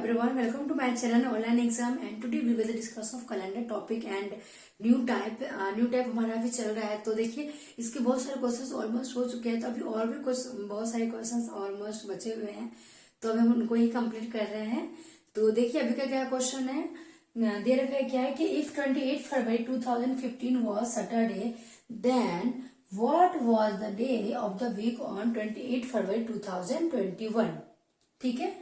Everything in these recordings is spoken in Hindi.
everyone, welcome to my channel online exam and today we will discuss of calendar topic and new type हमारा अभी चल रहा है। तो देखिए इसके बहुत सारे क्वेश्चंस ऑलमोस्ट हो चुके हैं, तो अभी और भी बहुत सारे क्वेश्चंस ऑलमोस्ट बचे हुए हैं, तो अभी हम उनको ही कंप्लीट कर रहे हैं। तो देखिए अभी का क्या क्वेश्चन है, दे रखा है क्या है कि if 28 February 2015 was Saturday then what was the day of the week on 28 February 2021। ठीक है,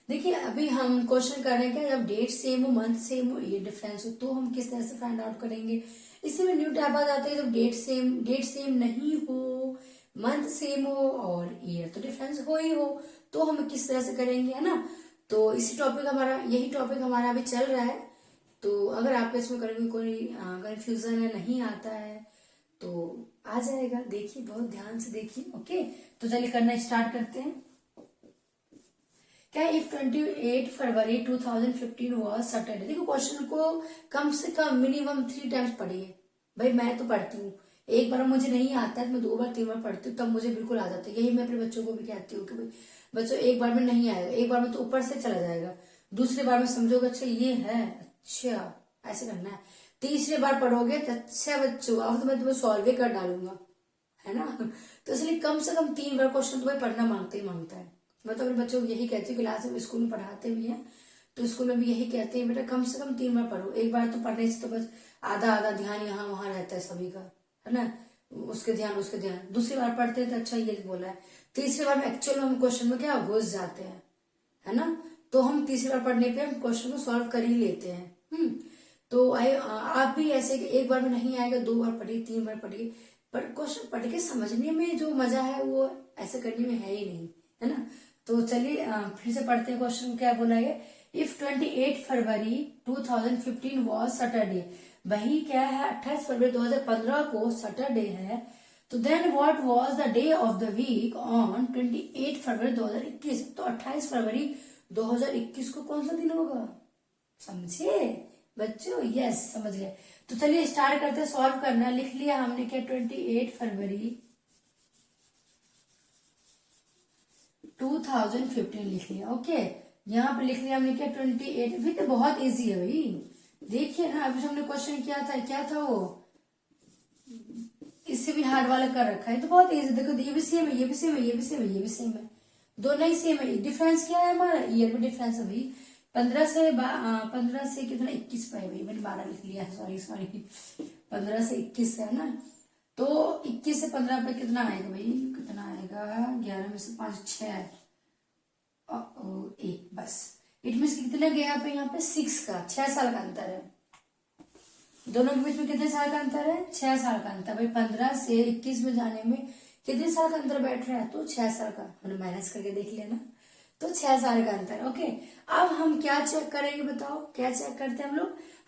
देखिए अभी हम क्वेश्चन कर रहे हैं कि जब डेट सेम हो, मंथ सेम हो, ये डिफरेंस हो, तो हम किस तरह से फाइंड आउट करेंगे। इसी में न्यू टैब आ जाते हैं, जब डेट सेम नहीं हो, मंथ सेम हो और ईयर तो डिफरेंस हो ही हो, तो हम किस तरह से करेंगे, है ना। तो यही टॉपिक हमारा अभी चल रहा है। तो अगर आपको इसमें कोई कंफ्यूजन है, नहीं आता है तो आ जाएगा, देखिए बहुत ध्यान से देखिए। ओके, तो चलिए करना स्टार्ट करते हैं। क्या इफ 28 फरवरी 2015 वॉज सैटरडे। देखो क्वेश्चन को कम से कम मिनिमम 3 टाइम्स पढ़िए। भाई मैं तो पढ़ती हूँ, एक बार मुझे नहीं आता है तो मैं 2 बार 3 बार पढ़ती हूँ, तब मुझे बिल्कुल आ जाता है। यही मैं अपने बच्चों को भी कहती हूँ कि भाई बच्चों एक बार में नहीं आएगा, एक बार में तो ऊपर से चला जाएगा, दूसरी बार में समझोगे अच्छा ये है, अच्छा ऐसे करना है, तीसरी बार पढ़ोगे तो अच्छा बच्चों अब तो मैं तुम्हें सॉल्व ही कर डालूंगा, है ना। तो इसलिए कम से कम 3 बार क्वेश्चन तुम्हें पढ़ना मांगता है। मैं तो अपने बच्चों को यही कहती हूँ, क्लास में स्कूल में पढ़ाते भी हैं तो स्कूल में भी यही कहते हैं बेटा कम से कम 3 बार पढ़ो। एक बार तो पढ़ने से तो बस आधा ध्यान यहाँ वहां रहता है सभी का, है ना, उसके ध्यान। दूसरी बार पढ़ते हैं तो अच्छा ये बोला है, तीसरी बार में एक्चुअल में हम क्वेश्चन में क्या घुस जाते हैं, है ना। तो हम तीसरी बार पढ़ने पे हम क्वेश्चन को सॉल्व कर ही लेते हैं। तो आप भी ऐसे कि एक बार में नहीं आएगा, 2 बार पढ़िए, 3 बार पढ़िए, पर क्वेश्चन पढ़ के समझने में जो मजा है वो ऐसे करने में है ही नहीं, है ना। तो चलिए फिर से पढ़ते हैं क्वेश्चन क्या बोला है। इफ 28 फरवरी 2015 वॉज सैटरडे, वही क्या है 28 फरवरी 2015 को सैटरडे है, तो then what was the day of the week on 28 February 2021। तो 28 फरवरी 2021 को कौन सा दिन होगा, समझे बच्चों। यस समझ गए। तो चलिए स्टार्ट करते हैं सॉल्व करना। लिख लिया हमने क्या 28 फरवरी 2015 लिख लिया। ओके, यहाँ पे लिख लिया हमने क्या 28। भी तो बहुत इजी है भाई, देखिए ना अभी हमने क्वेश्चन किया था, क्या था वो, इससे भी हार्ड वाला कर रखा है, तो बहुत इजी। देखो ये भी सेम है, ये भी सेम है, ये भी सेम है, ये भी सेम है, दोनों ही सेम है। डिफरेंस क्या है हमारा, ईयर में डिफरेंस है भाई। 15 से कितना 21 पे है भाई, मैंने 12 लिख लिया, सॉरी 15 से 21 है ना। तो 21 से 15 पे कितना आएगा भाई, कितना आएगा 11 में से 5 6 1 बस। इट मीन कितने गया पे यहाँ पे 6 का, 6 साल का अंतर है दोनों के बीच में। कितने साल का अंतर है, 6 साल का अंतर। भाई 15 से 21 में जाने में कितने साल का अंतर बैठ रहा है, तो 6 साल का। हमने माइनस करके देख लिया ना, तो 6 साल का अंतर। ओके, अब हम क्या चेक करेंगे बताओ, क्या चेक करते हैं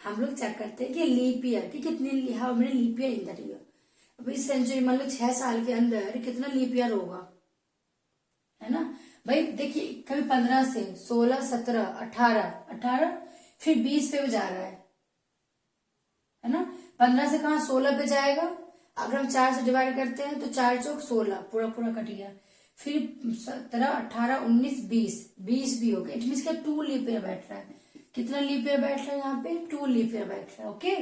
हम लोग चेक करते हैं कि लीप ईयर की कितनी, how many leap year in that year. अब इस सेंचुरी मान लो 6 साल के अंदर कितना लीप ईयर होगा, है ना। भाई देखिए कभी 15 से 16 17 18 फिर 20 पे भी जा रहा है ना। 15 से कहा 16 पे जाएगा, अगर हम 4 से डिवाइड करते हैं तो 4 चौक 16, पूरा कट गया। फिर 17 18 19 20 भी हो गया। इट मीन क्या 2 लीप ईयर बैठ रहा है। कितना लीप ईयर बैठ रहा है यहाँ पे, 2 लीप ईयर बैठ रहा है। ओके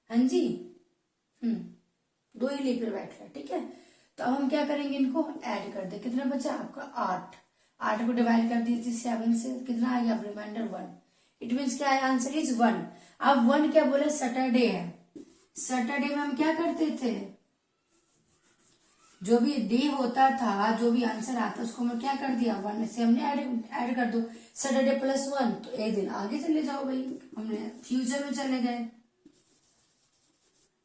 हाँ जी, 2 ही लीप ईयर बैठ रहा है। ठीक है, तो अब हम क्या करेंगे, इनको ऐड कर दे। कितना बचा आपका 8 को डिवाइड कर दीजिए 7 से, कितना आ गया रिमाइंडर 1। इट मीन्स क्या है, आंसर इज 1। अब 1 क्या बोले, सैटरडे है। सैटरडे में हम क्या करते थे, जो भी डे होता था, जो भी आंसर आता उसको हमने क्या कर दिया, 1 से हमने ऐड कर दो। सैटरडे प्लस 1 तो एक दिन आगे चले जाओ भाई, हमने फ्यूचर में चले गए।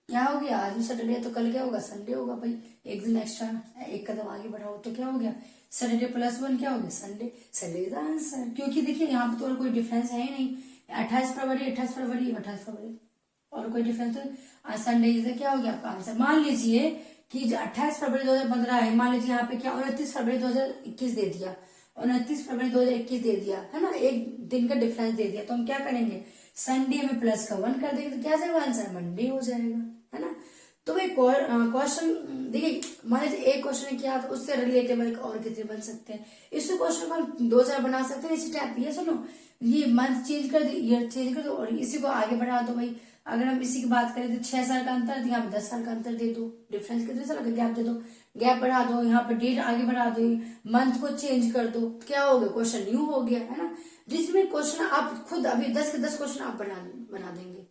क्या हो गया, आज सैटरडे तो कल क्या होगा, संडे होगा भाई। एक दिन एक्स्ट्रा, एक कदम आगे बढ़ाओ तो क्या हो गया, सैटरडे प्लस 1 क्या हो गया, संडे का आंसर। क्योंकि देखिए यहाँ पे तो और कोई डिफरेंस है ही नहीं। 28 फरवरी और कोई डिफरेंस तो संडे क्या हो गया आपका आंसर। मान लीजिए कि 28 फरवरी 2015 है, मान लीजिए यहाँ पे क्या 29 फरवरी 2021 दे दिया, 29 फरवरी 2021 दे दिया, है ना, एक दिन का डिफरेंस दे दिया। तो हम क्या करेंगे, संडे में प्लस का 1 कर देंगे तो क्या जाएगा आंसर, मंडे हो जाएगा, है ना। तो भाई क्वेश्चन देखिए, मान लीजिए एक क्वेश्चन किया तो उससे रिलेटेबल और कितने बन सकते हैं। इस क्वेश्चन को हम 2 4 बना सकते हैं इसी टाइप। ये सुनो, ये मंथ चेंज कर दो, ईयर चेंज कर दो और इसी को आगे बढ़ा दो भाई। अगर हम इसी की बात करें तो 6 साल का अंतर तो यहाँ पे 10 साल का अंतर दे दो, डिफरेंस कितने साल का गैप दे दो, गैप बढ़ा दो, यहाँ पे डेट आगे बढ़ा दो, मंथ को चेंज कर दो, क्या हो गया, क्वेश्चन न्यू हो गया, है ना। जिसमें क्वेश्चन आप खुद अभी 10 के 10 क्वेश्चन आप बना देंगे,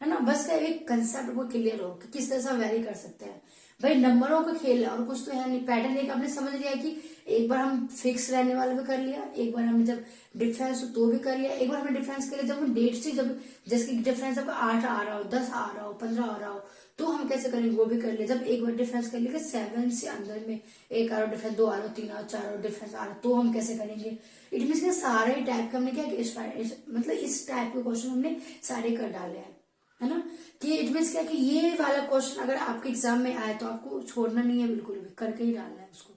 है ना। बस का एक कंसेप्ट वो क्लियर हो कि किस तरह से वेरी कर सकते हैं। भाई नंबरों का खेल है और कुछ तो है नहीं। पैटर्न एक आपने समझ लिया कि एक बार हम फिक्स रहने वाले भी कर लिया, एक बार हमने जब डिफरेंस तो भी कर लिया, एक बार हमने डिफरेंस कर लिया जब हम डेट से, जब जैसे डिफरेंस आपका 8 आ रहा हो, 10 आ रहा हो, 15 आ रहा हो, तो हम कैसे करेंगे वो भी कर लिया। जब एक बार डिफरेंस कर लिया 7 से अंदर में 1 आ रहा डिफरेंस, 2 आ रहा, 3 आ रहा, 4 आ रहा डिफरेंस आ रहा, तो हम कैसे करेंगे। इट मीन के सारे टाइप का हमने क्या मतलब इस टाइप के क्वेश्चन हमने सारे कर डाले हैं, है ना। कि इट मीन्स क्या कि ये वाला क्वेश्चन अगर आपके एग्जाम में आए तो आपको छोड़ना नहीं है, बिल्कुल भी करके ही डालना है उसको,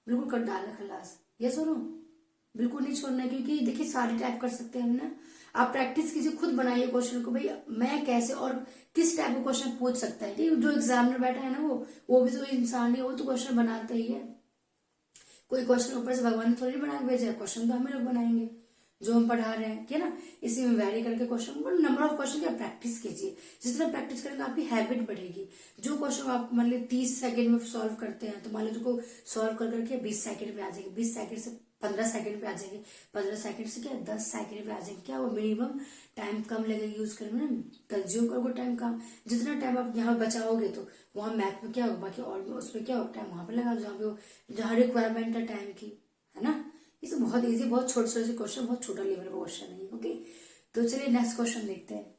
बिल्कुल कर डालना खलास। ये सुनो, बिल्कुल नहीं छोड़ना है, क्योंकि देखिए सारे टाइप कर सकते हैं हम ना। आप प्रैक्टिस कीजिए, खुद बनाइए क्वेश्चन को, भाई मैं कैसे और किस टाइप का क्वेश्चन पूछ सकता है। कि जो एग्जामिनर बैठा है ना वो भी तो इंसान है, वो तो क्वेश्चन बनाता ही है। कोई क्वेश्चन ऊपर से भगवान ने थोड़ी बना के भेजा है, क्वेश्चन तो हमें लोग बनाएंगे जो हम पढ़ा रहे हैं, क्या ना। इसी में वैरी करके क्वेश्चन, नंबर ऑफ क्वेश्चन की आप प्रैक्टिस कीजिए। जिस तरह प्रैक्टिस करेंगे आपकी हैबिट बढ़ेगी। जो क्वेश्चन आप मान लीजिए 30 सेकंड में सॉल्व करते हैं, तो मान लीजिए उसको सॉल्व कर करके 20 सेकंड में आ जाएंगे, 20 सेकंड से 15 सेकंड पे आ जाएंगे, 15 सेकंड से क्या 10 सेकंड पे आ जाएंगे। क्या वो मिनिमम टाइम कम लगेगा यूज करने में, कंज्यूम करोगे टाइम कम। जितना टाइम आप यहाँ बचाओगे तो वहां मैथ में क्या होगा, बाकी और उसमें क्या होगा, टाइम वहां पे लगा जहाँ रिक्वायरमेंट है टाइम की, है ना। ये तो बहुत इजी, बहुत छोटे छोटे से क्वेश्चन, बहुत छोटा लेवल का क्वेश्चन है। ओके, तो चलिए नेक्स्ट क्वेश्चन देखते हैं।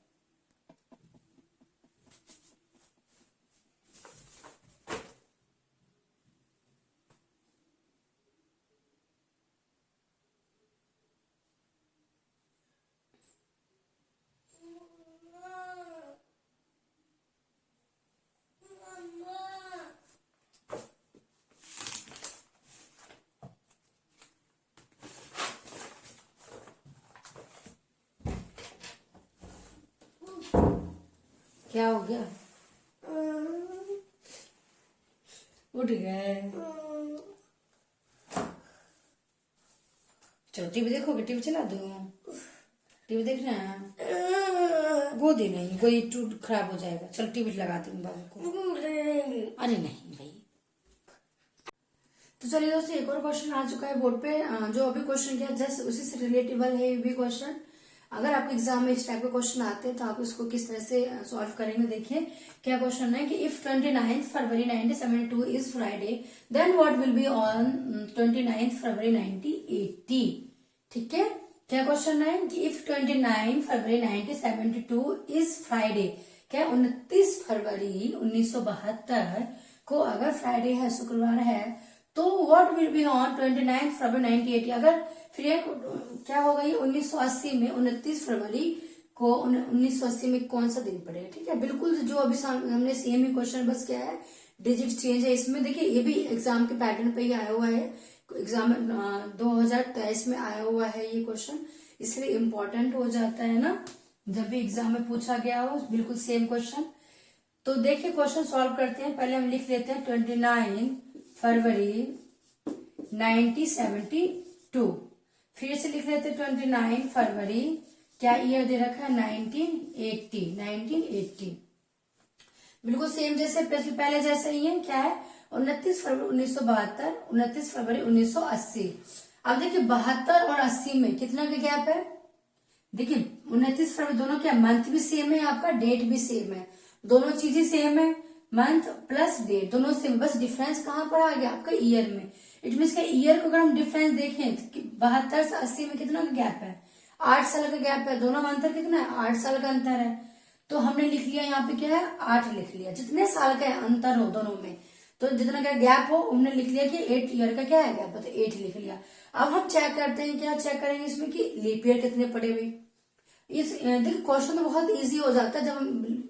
क्या हो गया, उठ गए। चलो टीवी देखोगे, टीवी चला दो, टीवी देखना है। गोदी नहीं, गोदी टूट खराब हो जाएगा। चलो टीवी लगा दूंगी बाबू को। अरे नहीं भाई। तो चलिए दोस्तों, एक और क्वेश्चन आ चुका है बोर्ड पे, जो अभी क्वेश्चन किया जस्ट उसी से रिलेटेबल है ये भी क्वेश्चन। अगर आपके एग्जाम में इस टाइप के क्वेश्चन आते हैं तो आप इसको किस तरह से सॉल्व करेंगे। देखिए क्या क्वेश्चन है कि if 29 February 1972 is Friday, then what will be on 29 February 1980। ठीक है, क्या क्वेश्चन है कि इफ 29 फरवरी 1972 इज फ्राइडे, क्या 29 फरवरी 1972 को अगर फ्राइडे है, शुक्रवार है, तो what will be on 29 February 1980। अगर फिर क्या होगा, ये 1980 में 29 फरवरी को 1980 में कौन सा दिन पड़ेगा। ठीक है, बिल्कुल जो अभी हमने सेम ही क्वेश्चन, बस क्या है डिजिट चेंज है इसमें। देखिए ये भी एग्जाम के पैटर्न पे ही आया हुआ है, एग्जाम 2023 में आया हुआ है ये क्वेश्चन, इसलिए इम्पोर्टेंट हो जाता है ना जब भी एग्जाम में पूछा गया हो, बिल्कुल सेम क्वेश्चन। तो देखिए क्वेश्चन सॉल्व करते हैं। पहले हम लिख लेते हैं 29 फरवरी 1972, फिर से लिख लेते हैं 29 फरवरी, क्या ईयर दे रखा है 1980। बिल्कुल सेम जैसे पहले जैसे ही है, क्या है 29 फरवरी 1972, 29 फरवरी 1980। अब देखिए 72 और 80 में कितना का गैप है। देखिए 29 फरवरी, दोनों क्या मंथ भी सेम है, आपका डेट भी सेम है, दोनों चीजें सेम है, मंथ प्लस डेट दोनों सेम, बस डिफरेंस कहां पर आ गया आपका ईयर में। इट मीन का ईयर को अगर हम डिफरेंस देखें तो 72 से 80 में कितना का गैप है, 8 साल का गैप है, दोनों में अंतर कितना है 8 साल का अंतर है। तो हमने लिख लिया यहाँ पे क्या है 8 लिख लिया, जितने साल का अंतर हो दोनों में, तो जितना क्या गैप हो हमने लिख लिया कि 8 ईयर का क्या है गैप, तो 8 लिख लिया। अब हम चेक करते हैं, क्या चेक करेंगे इसमें कि लीप ईयर कितने पड़े हुए। इस देखिए क्वेश्चन तो बहुत इजी हो जाता है, जब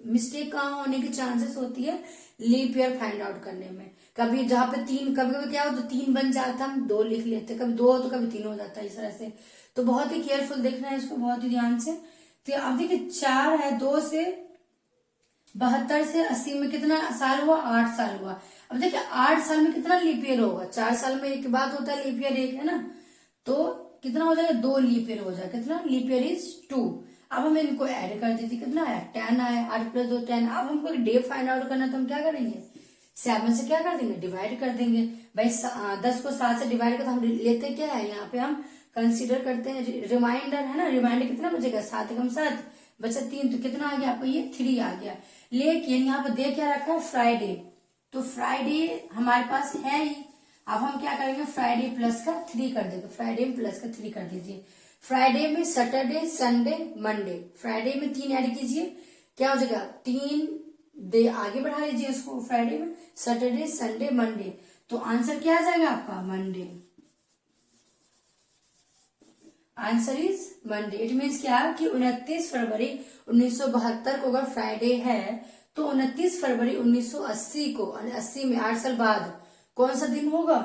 मिस्टेक कहाँ होने की चांसेस होती है लीप ईयर फाइंड आउट करने में। कभी जहाँ पे 3, कभी कभी क्या हो तो 3 बन जाता है, हम 2 लिख लेते, कभी 2 हो तो कभी 3 हो जाता है, इस तरह से। तो बहुत ही केयरफुल देखना है इसको, बहुत ही ध्यान से। तो अब देखिए 4 है, 2 से 72 से 80 में कितना साल हुआ, 8 साल हुआ। अब देखिए 8 साल में कितना लीप ईयर होगा, 4 साल में एक बात होता है लीप ईयर एक, है ना, तो कितना हो जाएगा, 2 लीप ईयर हो जाएगा, कितना, लीप ईयर इज 2। अब हम इनको ऐड कर देते, कितना आया, 10 आया, 8 + 2 10। अब हमको डे फाइंड आउट करना, तो हम क्या करेंगे, 7 से क्या कर देंगे, डिवाइड कर देंगे। भाई 10 को 7 से डिवाइड कर, तो हम लेते क्या है, यहाँ पे हम कंसीडर करते हैं रिमाइंडर, है ना, रिमाइंडर कितना बचेगा, 7 × 7 बचा 3, तो कितना आ गया आपको, ये 3 आ गया। लेकिन यहाँ पर दे क्या रखा है, फ्राइडे, तो फ्राइडे हमारे पास है ही। अब हम क्या करेंगे, फ्राइडे प्लस का 3 कर देंगे, फ्राइडे में प्लस का 3 कर दीजिए। फ्राइडे में सैटरडे, संडे, मंडे, फ्राइडे में 3 ऐड कीजिए, क्या हो जाएगा, 3 दे आगे बढ़ा लीजिए उसको, फ्राइडे में सैटरडे, संडे, मंडे, तो आंसर क्या आ जाएगा आपका, Monday. Answer is Monday. It means क्या कि 29 फरवरी 1972 को अगर फ्राइडे है, तो 29 फरवरी 1980 को, 80 में 8 साल बाद कौन सा दिन होगा,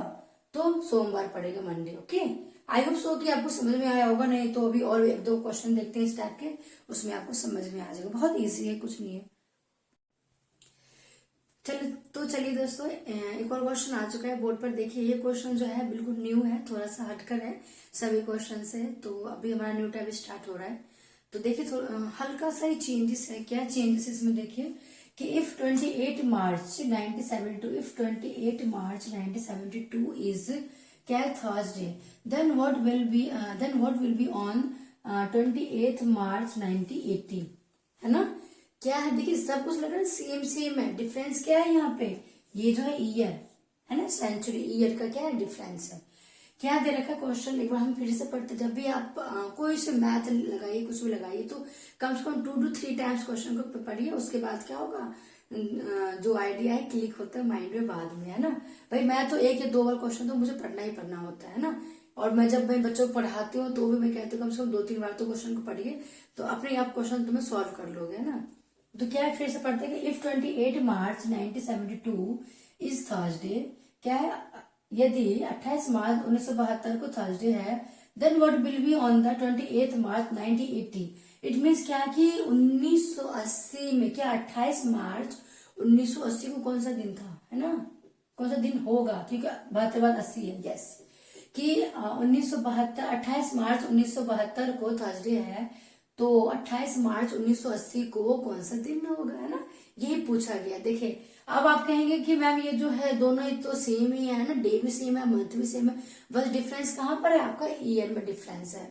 तो सोमवार पड़ेगा, Monday. Okay, I hope so कि आपको समझ में आया होगा, नहीं तो अभी और 1-2 क्वेश्चन देखते हैं इस टाइप के, उसमें आपको समझ में आ जाएगा, बहुत इजी है, कुछ नहीं है। चलिए दोस्तों, एक और क्वेश्चन आ चुका है बोर्ड पर। देखिए ये क्वेश्चन जो है बिल्कुल न्यू है, थोड़ा सा हटकर है सभी क्वेश्चन से, तो अभी हमारा न्यू टाइप स्टार्ट हो रहा है। तो देखिए हल्का सा ही चेंजेस है। क्या चेंजेस इसमें, देखिए कि if 28 March 1972, if 28 March 1972 is क्या है, Thursday, then what will be on 28 March 1980, है ना। क्या है, देखिए सब कुछ लग रहा है सेम है, डिफरेंस क्या है यहाँ पे, ये जो है ईयर, है ना, सेंचुरी, ईयर का क्या है डिफरेंस है। क्या दे रखा क्वेश्चन, एक बार हम फिर से पढ़ते, जब भी आप कोई से मैथ लगाइए, कुछ भी लगाइए, तो कम से कम 2 to 3 टाइम्स क्वेश्चन को पढ़िए, उसके बाद क्या होगा, जो आइडिया है क्लिक होता है माइंड में बाद में, है ना। भाई मैं तो 1 या 2 बार क्वेश्चन तो मुझे पढ़ना ही पढ़ना होता है ना, और मैं जब मैं बच्चों को पढ़ाती हूँ तो भी मैं कहती हूँ कम से कम 2-3 बार तो क्वेश्चन को पढ़िए, तो अपने आप क्वेश्चन तुम्हें सॉल्व कर लोगे, है ना। तो क्या है, फिर से पढ़ते हैं कि इफ 28 मार्च 1972 इज थर्सडे, क्या है, यदि 28 मार्च 1972 को थर्सडे है, then what will be on the 28 March 1980। It means क्या कि 1980 में, क्या 28 मार्च 1980 को कौन सा दिन था, है ना, कौन सा दिन होगा, क्योंकि 72 बाद 80 है, यस, कि 1972, 28 मार्च 1972 को थर्सडे है, तो 28 मार्च 1980 को कौन सा दिन होगा, है ना, यही पूछा गया। देखिए अब आप कहेंगे कि मैम ये जो है दोनों ही तो सेम ही है ना, डे भी सेम है, मंथ भी सेम है, बस डिफरेंस कहाँ पर है, आपका ईयर में डिफरेंस है।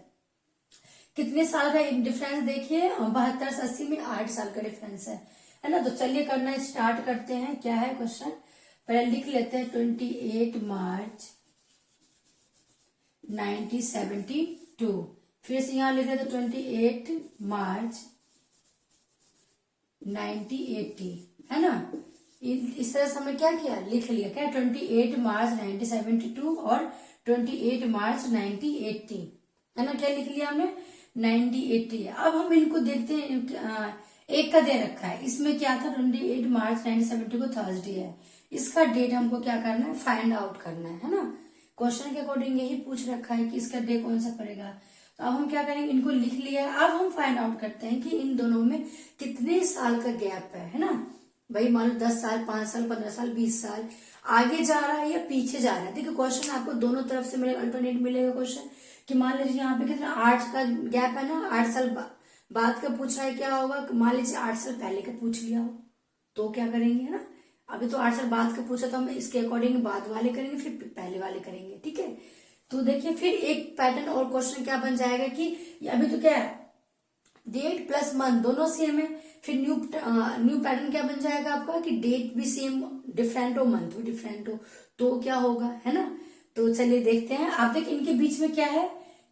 कितने साल का डिफरेंस, देखिए 72 से 80 में 8 साल का डिफरेंस है ना। तो चलिए करना स्टार्ट करते हैं। क्या है क्वेश्चन, पहले लिख लेते हैं 28 मार्च 1972, फिर से यहां लिखे तो 28 मार्च 1980, है ना। इस तरह से हमने क्या किया, लिख लिया, क्या 28 मार्च 1972 और 28 मार्च 1980, है ना, क्या लिख लिया हमने, 1980। अब हम इनको देखते हैं, एक का दे रखा है, इसमें क्या था, 28 मार्च 1970 को थर्सडे है, इसका डेट हमको क्या करना है, फाइंड आउट करना है ना। क्वेश्चन के अकॉर्डिंग यही पूछ रखा है कि इसका डे कौन सा पड़ेगा, तो अब हम क्या करेंगे, इनको लिख लिया है। अब हम फाइंड आउट करते हैं कि इन दोनों में कितने साल का गैप है ना। भाई मान लो 10 साल, 5 साल, 15 साल, 20 साल आगे जा रहा है या पीछे जा रहा है। देखिए क्वेश्चन आपको दोनों तरफ से मिलेगा, अल्टरनेट मिलेगा क्वेश्चन, कि मान लीजिए यहाँ पे कितना 8 का गैप है ना, 8 साल बाद का पूछा है, क्या होगा, मान लीजिए 8 साल पहले का पूछ लिया हो तो क्या करेंगे, है ना। अभी तो 8 साल बाद का पूछा, तो हम इसके अकॉर्डिंग बाद वाले करेंगे, फिर पहले वाले करेंगे, ठीक है। तो देखिए फिर एक पैटर्न और क्वेश्चन क्या बन जाएगा कि अभी तो क्या है, डेट प्लस मंथ दोनों सेम है, फिर न्यू पैटर्न क्या बन जाएगा आपका कि डेट भी सेम डिफरेंट हो, मंथ भी डिफरेंट हो, तो क्या होगा, है ना। तो चलिए देखते हैं। आप देखिए इनके बीच में क्या है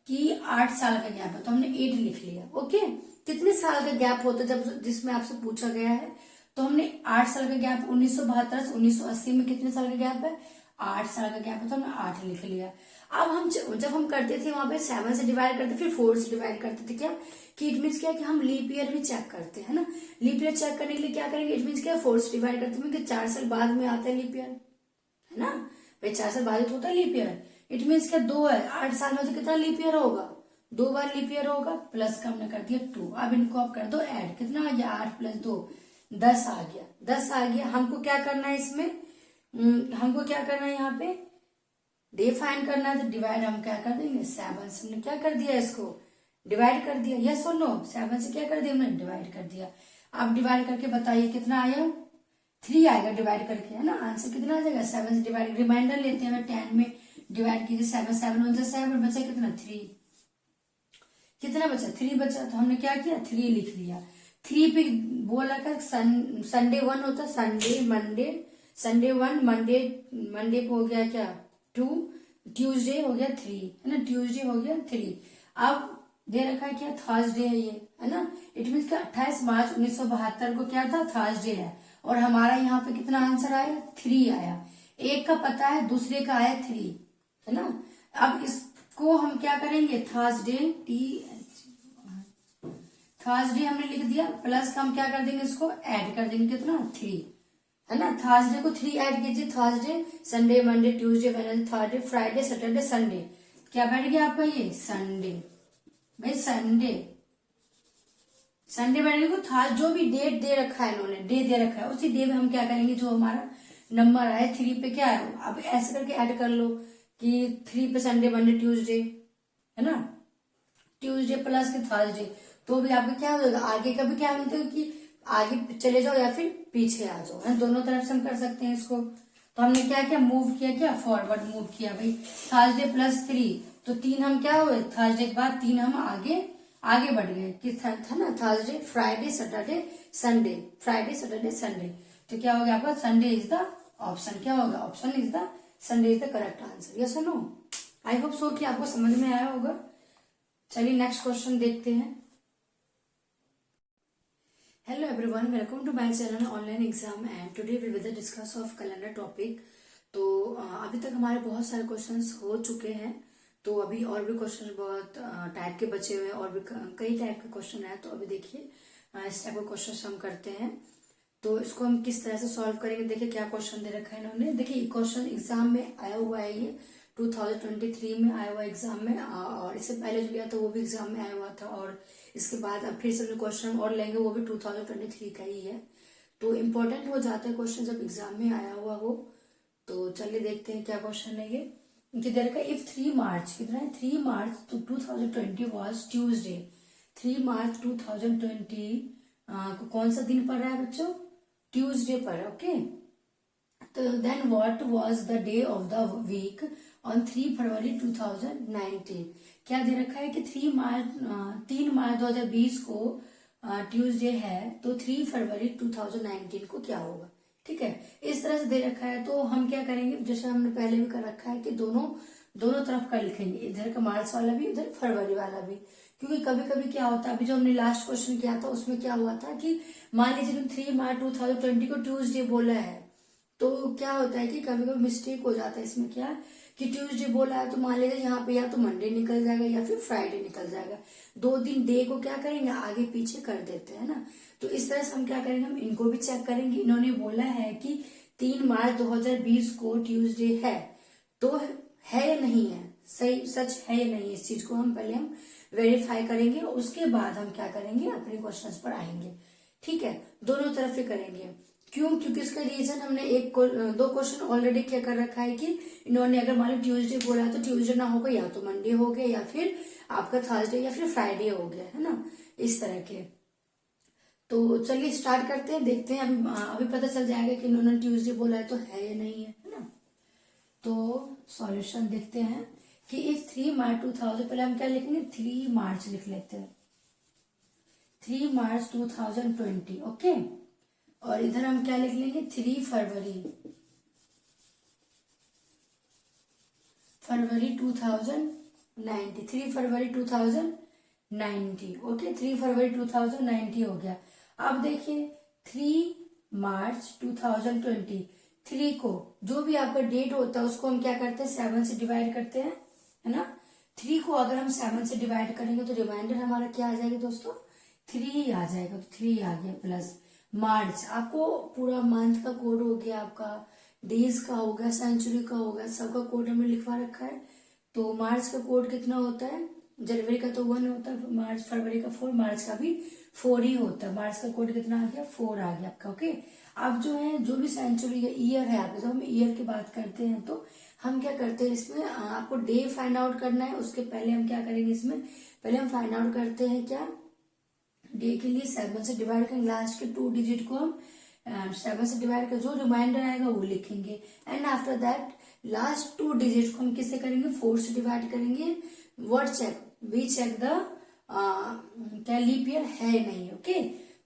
कि 8 साल का गैप है, तो हमने 8 लिख लिया। ओके, कितने साल का गैप होता है जब जिसमें आपसे पूछा गया है, तो हमने 8 साल का गैप, 1972 से 1980 में कितने साल का गैप है, 8 साल का गैप है, तो हमने 8 लिख लिया। अब हम जब हम करते थे वहां पे 7 से डिवाइड करते, फिर 4 से डिवाइड करते थे, क्या कि इट मीन्स क्या कि हम लीप ईयर भी चेक करते हैं ना। लीप ईयर चेक करने के लिए क्या करेंगे, इट मीन्स क्या 4 से डिवाइड करते हैं, 4 साल बाद में आता है लीप ईयर, है ना। भाई 4 साल बाद होता है लीप ईयर, इट मीन्स क्या 2 है, 8 साल में तो कितना लीप ईयर होगा, 2 बार लीप ईयर होगा, प्लस का हमने कर दिया 2। अब इनको आप कर दो ऐड, कितना आ गया 8 + 2 10 आ गया, 10 आ गया। हमको क्या करना है इसमें, हमको क्या करना है यहाँ पे, डे फाइंड करना है। तो डिवाइड हम क्या कर देंगे, 7 से हमने क्या कर दिया, इसको डिवाइड कर दिया। यस और नो, 7 से क्या कर दिया हमने, डिवाइड कर दिया। आप डिवाइड करके बताइए कितना आया, 3 आएगा डिवाइड करके, है ना। आंसर कितना आ जाएगा, 7 से डिवाइड, रिमाइंडर लेते हैं 10 में डिवाइड कीजिए 7, 7 1 7, बचा कितना 3, कितना बचा 3 बचा। तो हमने क्या किया 3 लिख लिया। 3 पे बोला का संडे 1 होता, Sunday Monday, Sunday 1, Monday Monday को हो गया क्या 2, ट्यूसडे हो गया 3, है ना, ट्यूसडे हो गया 3। अब दे रखा है क्या, थर्सडे है ये, है ना। इट मीन 28 मार्च 1972 को क्या था, थर्सडे है। और हमारा यहाँ पे कितना आंसर आया, 3 आया। एक का पता है, दूसरे का आया 3, है ना। अब इसको हम क्या करेंगे, थर्सडे थर्सडे हमने लिख दिया, प्लस का हम क्या कर देंगे, इसको ऐड कर देंगे कितना 3, है ना। थर्सडे को 3 ऐड कीजिए, Thursday Sunday Monday Tuesday Wednesday Thursday Friday Saturday Sunday, क्या बैठ गया आपका ये संडे। भाई संडे, संडे बैठ गया। था जो भी डेट दे रखा है इन्होंने, डे दे रखा है, उसी डे में हम क्या करेंगे, जो हमारा नंबर आए 3 पे क्या है, अब ऐसे करके ऐड कर लो कि 3 पे संडे मंडे ट्यूसडे, है ना, ट्यूसडे प्लस के थर्सडे, तो भी आपका क्या हो जाएगा, आगे का भी क्या बोलते हो कि आगे चले जाओ या फिर पीछे आ जाओ, है, दोनों तरफ से हम कर सकते हैं इसको। तो हमने क्या किया, मूव किया, क्या फॉरवर्ड मूव किया भाई, थर्सडे प्लस 3, तो 3 हम क्या हुए, थर्सडे के बाद 3 हम आगे बढ़ गए कि था ना, Thursday Friday Saturday Sunday, Friday Saturday Sunday, तो क्या हो गया आपका, संडे इज द ऑप्शन, क्या होगा, option is the Sunday is the correct answer. Yes और नो, आई होप सो कि आपको समझ में आया होगा। चलिए नेक्स्ट क्वेश्चन देखते हैं। Hello everyone, welcome to my channel online exam and today we will discuss of calendar topic. तो अभी तक हमारे बहुत सारे क्वेश्चंस हो चुके हैं, तो अभी और भी क्वेश्चन बहुत टाइप के बचे हुए हैं, और भी कई टाइप के क्वेश्चन है। तो अभी देखिए इस टाइप के क्वेश्चन हम करते हैं, तो इसको हम किस तरह से सॉल्व करेंगे। देखिए क्या क्वेश्चन दे रखा है इन्होंने, देखिए क्वेश्चन एग्जाम में आया हुआ है, ये 2023 में आया हुआ एग्जाम में, और इससे पहले जो गया था वो भी एग्जाम में आया हुआ था, और इसके बाद अब फिर से क्वेश्चन और लेंगे, वो भी 2023 का ही है। तो इम्पोर्टेंट हो जाता है क्वेश्चन जब एग्जाम में आया हुआ हो। तो चलिए देखते हैं क्या क्वेश्चन है ये। किधर का, इफ 3 मार्च, कितना है 3 मार्च तो 2020 वॉज ट्यूजडे, 3 मार्च 2020 को कौन सा दिन पड़ रहा है बच्चों, ट्यूसडे पर, ओके। तो then what was the day of the week on 3 February 2019, क्या दे रखा है कि 3 मार्च 2020 को ट्यूसडे है, तो 3 फरवरी 2019 को क्या होगा, ठीक है, इस तरह से दे रखा है। तो हम क्या करेंगे, जैसे हमने पहले भी कर रखा है कि दोनों तरफ का लिखेंगे, इधर का मार्च वाला भी उधर फरवरी वाला भी, क्योंकि कभी कभी क्या होता है, अभी जो हमने लास्ट क्वेश्चन किया था उसमें क्या हुआ था कि मान लीजिए 3 मार्च 2020 को ट्यूसडे बोला है, तो क्या होता है कि कभी कभी मिस्टेक हो जाता है इसमें, क्या कि ट्यूसडे बोला है तो मान लीजिए यहाँ पे या तो मंडे निकल जाएगा या फिर फ्राइडे निकल जाएगा, 2 दिन डे को क्या करेंगे आगे पीछे कर देते हैं ना। तो इस तरह से हम क्या करेंगे, हम इनको भी चेक करेंगे। इन्होंने बोला है कि 3 मार्च 2020 को ट्यूसडे है, तो है या नहीं है, सही सच है या नहीं, इस चीज को हम पहले वेरीफाई करेंगे, उसके बाद हम क्या करेंगे, अपने क्वेश्चंस पर आएंगे, ठीक है। दोनों तरफ से करेंगे, क्यों, क्योंकि इसका रीजन हमने 2 क्वेश्चन ऑलरेडी क्या कर रखा है कि इन्होंने अगर मान लो ट्यूसडे बोला तो ट्यूसडे ना होगा, या तो मंडे हो गया या फिर आपका थर्सडे या फिर फ्राइडे हो गया, है ना, इस तरह के। तो चलिए स्टार्ट करते हैं, देखते हैं अभी पता चल जाएगा कि इन्होंने ट्यूसडे बोला है तो है या नहीं है ना। तो सॉल्यूशन देखते हैं कि इफ 3 मार्च 2000, पहले हम क्या लिखेंगे, 3 मार्च लिख लेते हैं, 3 मार्च 2020, ओके। और इधर हम क्या लिख लेंगे, 3 फरवरी 2090, 3 फरवरी 2090, ओके, 3 फरवरी 2090 हो गया। अब देखिए 3 मार्च 2020, 3 को जो भी आपका डेट होता है उसको हम क्या करते हैं, 7 से डिवाइड करते हैं, है ना। 3 को अगर हम 7 से डिवाइड करेंगे तो रिमाइंडर हमारा क्या आ जाएगा दोस्तों, 3 आ जाएगा, तो 3 आ गया, प्लस मार्च, आपको पूरा मंथ का कोड हो गया, आपका डेज का हो गया, सेंचुरी का हो गया, सबका कोड हमने लिखवा रखा है। तो मार्च का कोड कितना होता है, जनवरी का तो 1 होता है, मार्च फरवरी का 4, मार्च का भी 4 ही होता है। मार्च का कोड कितना आ गया, 4 आ गया आपका। ओके, अब जो है जो भी सेंचुरी का ईयर है आपका, जब हम ईयर की बात करते हैं तो हम क्या करते हैं इसमें, आपको डे फाइंड आउट करना है। उसके पहले हम क्या करेंगे इसमें, पहले हम फाइंड आउट करते हैं क्या, डे के लिए 7 से डिवाइड करेंगे, लास्ट के 2 डिजिट को हम 7 से डिवाइड कर, जो रिमाइंडर आएगा वो लिखेंगे। And after that last 2 digit को हम किससे करेंगे, 4 से डिवाइड करेंगे। What check, we check the क्या लीप ईयर है नहीं। ओके,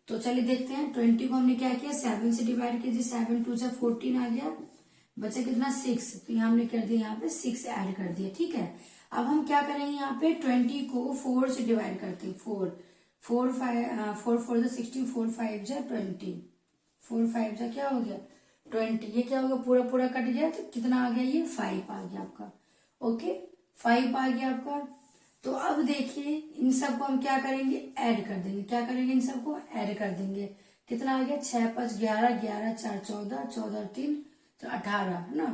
तो चलिए देखते हैं। 20 को हमने क्या किया, 7 से डिवाइड किया, 7 2 से 14 आ गया, बचा कितना 6, तो यहाँ हमने कर दिया, यहाँ पे 6 ऐड कर दिया। ठीक है, अब हम क्या करेंगे, यहाँ पे 20 को 4 से डिवाइड करते हैं। 4 4 16, 4 5 जा 20, 4 5 जा क्या हो गया 20, ये क्या होगा, पूरा पूरा कट गया, तो कितना आ गया, ये 5 आ गया आपका। ओके, 5 आ गया आपका। तो अब देखिए इन सबको हम क्या करेंगे, ऐड कर देंगे। क्या करेंगे, इन सबको ऐड कर देंगे। कितना आ गया, 6 5 11, 11 4 14, 14 3 तो 18 है ना,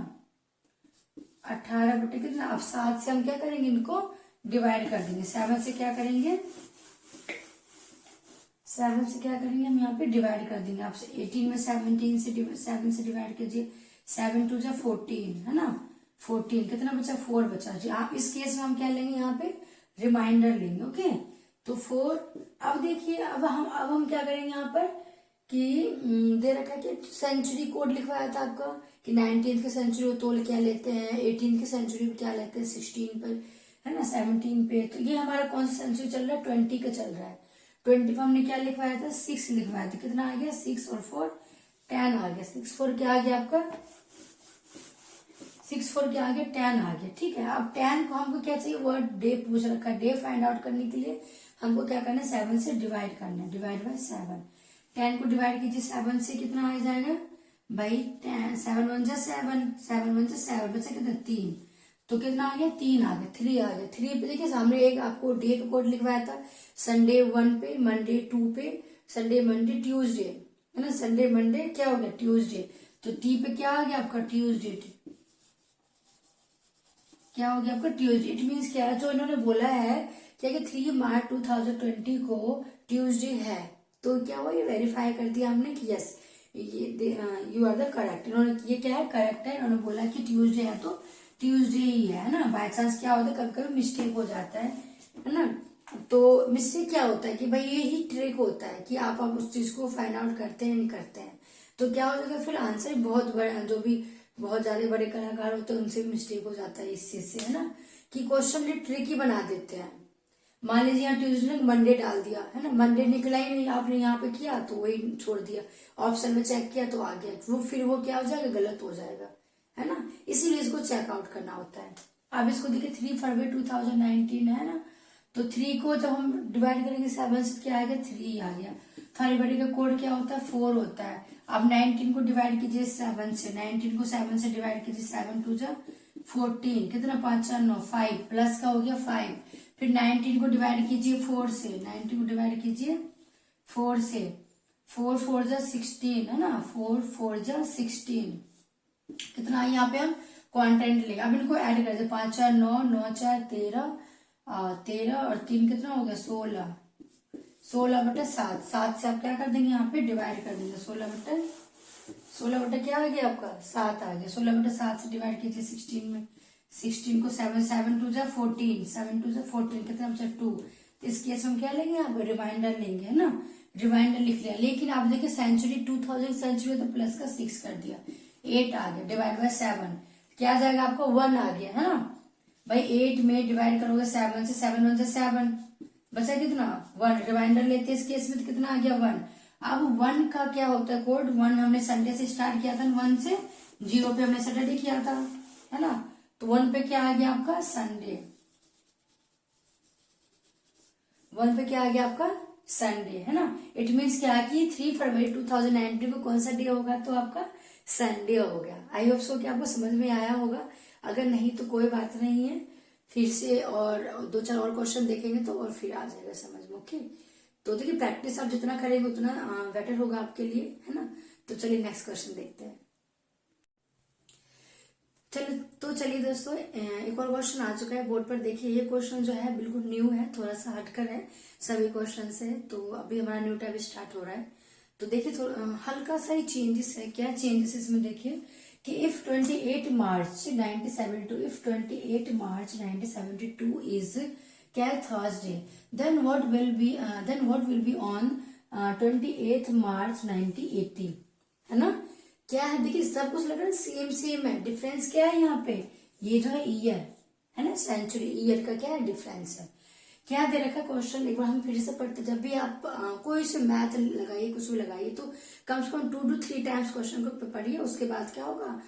18 बटे कितना, अब 7 से हम क्या करेंगे, इनको डिवाइड कर देंगे। 7 से क्या करेंगे, 7 से क्या करेंगे, हम यहाँ पे डिवाइड कर देंगे। आपसे 18 में 17 से 7 से डिवाइड कीजिए, 7 2 जा 14 है ना, 14 कितना बचा, 4 बचा जी। आप इस केस में हम क्या लेंगे, यहाँ पे रिमाइंडर लेंगे। ओके, तो 4। अब देखिए अब हम क्या करेंगे यहाँ पर कि दे रखा है कि सेंचुरी कोड लिखवाया था आपका कि 19th के सेंचुरी को तोल क्या लेते हैं, 18th के सेंचुरी को क्या लेते हैं 16 पर, है ना, 17 पे। तो ये हमारा कौन सा सेंचुरी चल रहा है, 20 का चल रहा है। 20 पर हमने क्या लिखवाया था, 6 लिखवाया था। कितना आ गया, 6 और 4 10 आ गया। 6 4 क्या आ गया आपका, 6 4 क्या आ गया, 10 आ गया। ठीक है, अब 10 को हमको क्या चाहिए, वर्ड डे पूछ रखा है। डे फाइंड आउट करने के लिए हमको क्या करना है, 7 से डिवाइड करना है, डिवाइड बाय 7। 10 को डिवाइड कीजिए 7 से, कितना आ जाएगा भाई, 7 1 जा 7, 7 1 जा 7, बचा कितना 3, तो कितना आ गया, 3 आ गया, 3 आ गया। 3 पे देखिए सामने एक आपको डे का कोड लिखवाया था, संडे 1 पे, मंडे 2 पे, संडे मंडे ट्यूसडे, है ना, संडे मंडे क्या हो गया ट्यूसडे, तो टी पे क्या आ गया आपका ट्यूसडे, क्या हो गया आपका ट्यूसडे। इट मीन्स क्या है, जो इन्होंने बोला है क्या कि 3 मार्च 2020 को ट्यूसडे है, तो क्या हुआ, ये वेरीफाई कर दिया हमने कि यस ये यू आर द करेक्ट। इन्होंने ये क्या है, करेक्ट है। इन्होंने बोला कि ट्यूसडे है तो ट्यूसडे ही है ना। बाय चांस क्या होता है, कभी कभी मिस्टेक हो जाता है ना। तो मिस्टेक क्या होता है कि भाई यही ट्रिक होता है कि आप उस चीज को फाइंड आउट करते हैं नहीं करते हैं, तो क्या हो जाएगा फिर आंसर बहुत बड़ा, जो भी बहुत ज्यादा बड़े कलाकार होते हैं उनसे भी मिस्टेक हो जाता है इस चीज से, है ना, कि क्वेश्चन ये ट्रिक ही बना देते हैं। मान लीजिए यहाँ ट्यूजडे ने मंडे डाल दिया, है ना, मंडे निकला ही नहीं, आपने यहाँ पे किया तो वही छोड़ दिया, ऑप्शन में चेक किया तो आ गया, वो फिर वो क्या हो जाएगा, गलत हो जाएगा, है ना, इसीलिए इसको चेकआउट करना होता है। अब इसको देखिए 3 फरवरी 2019 है ना, तो 3 को जब हम डिवाइड करेंगे 7 से क्या आएगा, 3 आ गया। फरवरी का कोड क्या होता है, 4 होता है। अब 19 को डिवाइड कीजिए 7 से, 19 को 7 से डिवाइड कीजिए, 7 2 जा 14, कितना 5 4 9 5 प्लस का हो गया 5। फिर 19 को डिवाइड कीजिए 4 से, 19 को डिवाइड कीजिए 4 से, 4 4 जा 16 है ना, 4 4 जा 16, कितना यहाँ पे हम क्वांटेंट लेंगे। अब इनको ऐड कर दे, 5 4 9 9 4 13, 13 और 3 कितना हो गया 16, 16 बटे 7, 7 से आप क्या कर देंगे यहाँ पे डिवाइड कर देंगे, 16 बटे क्या आ गया आपका 7 आ गया। 16 बटे 7 से डिवाइड कीजिए 16 में, 16 को 7 7 2 जा 14, 7 2 जा 14, कितना बचा 2। तो इस केस में हम क्या लेंगे, यहाँ पे रिमाइंडर लेंगे, है ना, रिमाइंडर लिख लिया। लेकिन आप देखिए सेंचुरी 2000 सेंचुरी तो प्लस का 6 कर दिया, 8 आ गया, डिवाइड बाय 7 क्या आ जाएगा आपका 1 आ गया, है ना भाई। 8 में डिवाइड करोगे 7 से, 7 1 से 7, बचा कितना 1, रिमाइंडर लेते हैं इस केस में तो कितना आ गया 1। अब 1 का क्या होता है कोड, 1 हमने संडे से स्टार्ट किया था, 1 से 0 पे हमने सैटरडे किया था, है ना, तो 1 पे क्या आ गया आपका संडे, 1 पे क्या आ गया आपका संडे, है ना। इट मीन्स क्या कि 3 फरवरी 2019 को कौन सा डे होगा, तो आपका संडे हो गया। आई होप सो कि आपको समझ में आया होगा, अगर नहीं तो कोई बात नहीं है, फिर से और 2 4 और क्वेश्चन देखेंगे तो और फिर आ जाएगा समझ में। ओके, तो देखिए प्रैक्टिस आप जितना करेंगे उतना बेटर होगा आपके लिए, है ना। तो चलिए नेक्स्ट क्वेश्चन देखते हैं। चलिए दोस्तों, एक और क्वेश्चन आ चुका है बोर्ड पर। देखिए ये क्वेश्चन जो है बिल्कुल न्यू है, थोड़ा सा हटकर है सभी क्वेश्चन से। तो अभी हमारा न्यू टाइप स्टार्ट हो रहा है। तो देखिए हल्का सा ही चेंजेस है। क्या चेंजेस इसमें देखिए कि if 28 March 1972, if 28 March 1972 is क्या Thursday, then what will be on 28 March 1980, है ना। क्या है देखिए, सब कुछ लग रहा है सेम सेम है। डिफरेंस क्या है यहाँ पे, ये जो है ईयर है ना, सेंचुरी ईयर का क्या है डिफरेंस है। क्या दे रखा क्वेश्चन, एक बार हम फिर से पढ़ते। जब भी आप कोई से मैथ लगाइए, कुछ भी लगाइए, तो कम से कम 2 to 3 टाइम्स क्वेश्चन को पढ़िए। उसके बाद क्या होगा,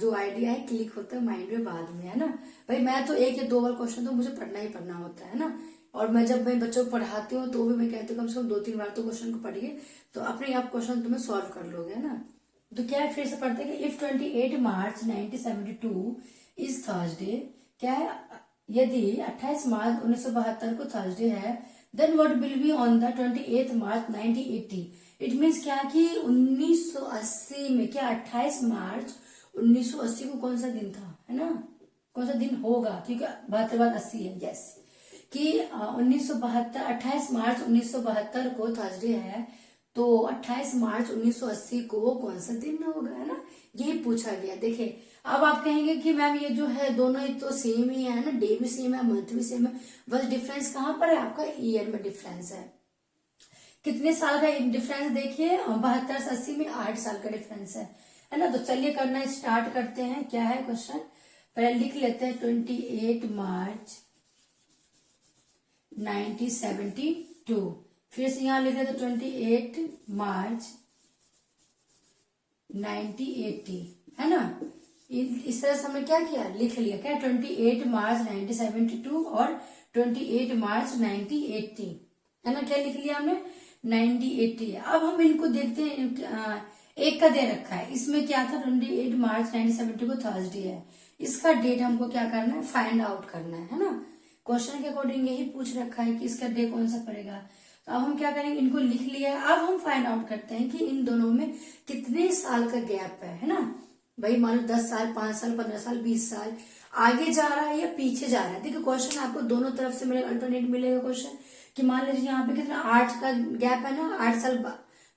जो आइडिया है क्लिक होता है माइंड में बाद में, है ना। भाई मैं तो 1 या 2 बार क्वेश्चन तो मुझे पढ़ना ही पढ़ना होता है ना। और मैं जब मैं बच्चों को पढ़ाती हूँ तो भी मैं कहती हूँ कम से कम 2-3 बार तो क्वेश्चन को पढ़िए, तो अपने आप क्वेश्चन तुम्हें सॉल्व कर लोगे, है ना। तो क्या है, फिर से पढ़ते हैं कि इफ 28 मार्च 1972 इज थर्सडे, क्या है, यदि 28 मार्च 1972 को थर्सडे है, then what will be on the 28 March 1980। It means क्या कि 1980 में क्या 28 मार्च 1980 को कौन सा दिन था, है ना, कौन सा दिन होगा, क्योंकि 72 बाद 80 है, यस। कि 1972 28 मार्च 1972 को थर्सडे है, तो 28 मार्च 1980 को कौन सा दिन होगा, है ना। यही पूछा गया। देखिए अब आप कहेंगे कि मैम ये जो है दोनों ही तो सेम ही है ना, डे भी सेम है, मंथ भी सेम है, बस डिफरेंस कहाँ पर है, आपका ईयर में डिफरेंस है। कितने साल का डिफरेंस देखिए, 72 से 80 में 8 साल का डिफरेंस है ना। तो चलिए करना स्टार्ट करते हैं। क्या है क्वेश्चन, पहले लिख लेते हैं 28 मार्च 1972, फिर से यहां लिख रहे थे 28 मार्च 1980, है ना। इस तरह से हमने क्या किया, लिख लिया क्या 28 मार्च 1972 और 28 मार्च 1980, है ना। क्या लिख लिया हमने 1980। अब हम इनको देखते हैं, एक का दे रखा है, इसमें क्या था 28 मार्च 1970 को थर्सडे है, इसका डेट हमको क्या करना है, फाइंड आउट करना है ना। क्वेश्चन के अकॉर्डिंग यही पूछ रखा है कि इसका डे कौन सा पड़ेगा। तो अब हम क्या करेंगे, इनको लिख लिया है। अब हम फाइंड आउट करते हैं कि इन दोनों में कितने साल का गैप है ना। भाई मान लो 10 साल, 5 साल, 15 साल, 20 साल आगे जा रहा है या पीछे जा रहा है। देखिए क्वेश्चन आपको दोनों तरफ से मिलेगा, अल्टरनेट मिलेगा क्वेश्चन। कि मान लीजिए यहाँ पे कितना 8 का गैप है ना, 8 साल